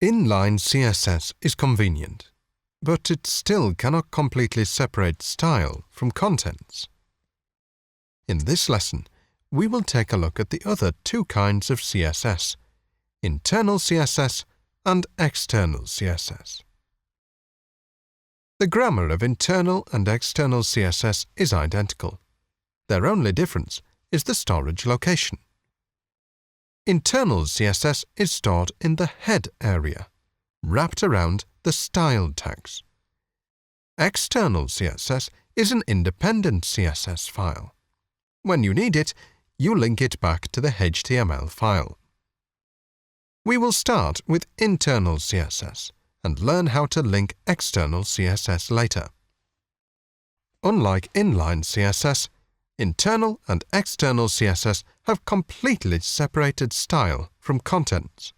Inline CSS is convenient, but it still cannot completely separate style from contents. In this lesson, we will take a look at the other two kinds of CSS, internal CSS and external CSS. The grammar of internal and external CSS is identical. Their only difference is the storage location. Internal CSS is stored in the head area, wrapped around the style tags. External CSS is an independent CSS file. When you need it, you link it back to the HTML file. We will start with internal CSS and learn how to link external CSS later. Unlike inline CSS, internal and external CSS have completely separated style from contents.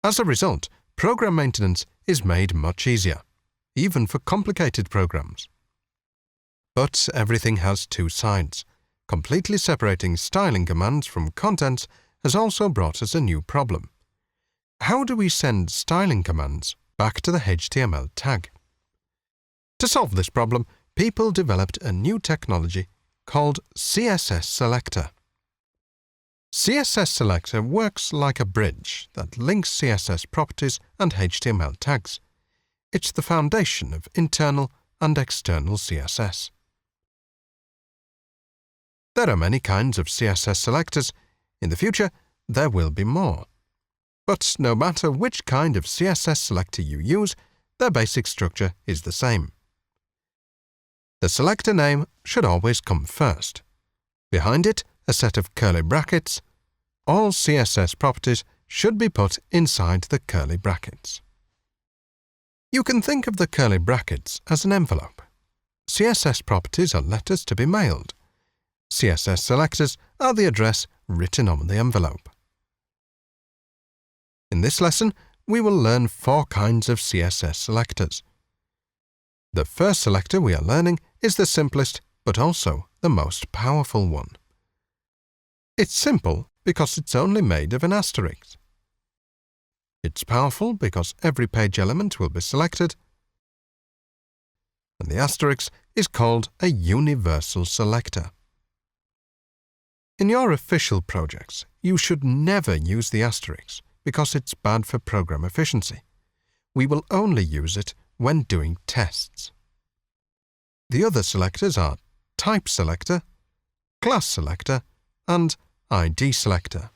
As a result, program maintenance is made much easier, even for complicated programs. But everything has two sides. Completely separating styling commands from contents has also brought us a new problem. How do we send styling commands back to the HTML tag? To solve this problem, people developed a new technology called CSS Selector. CSS Selector works like a bridge that links CSS properties and HTML tags. It's the foundation of internal and external CSS. There are many kinds of CSS selectors. In the future, there will be more. But no matter which kind of CSS selector you use, their basic structure is the same. The selector name should always come first. Behind it, a set of curly brackets. All CSS properties should be put inside the curly brackets. You can think of the curly brackets as an envelope. CSS properties are letters to be mailed. CSS selectors are the address written on the envelope. In this lesson, we will learn 4 kinds of CSS selectors. The first selector we are learning is the simplest, but also the most powerful one. It's simple because it's only made of an asterisk. It's powerful because every page element will be selected, and the asterisk is called a universal selector. In your official projects, you should never use the asterisk because it's bad for program efficiency. We will only use it when doing tests. The other selectors are Type Selector, Class Selector, and ID Selector.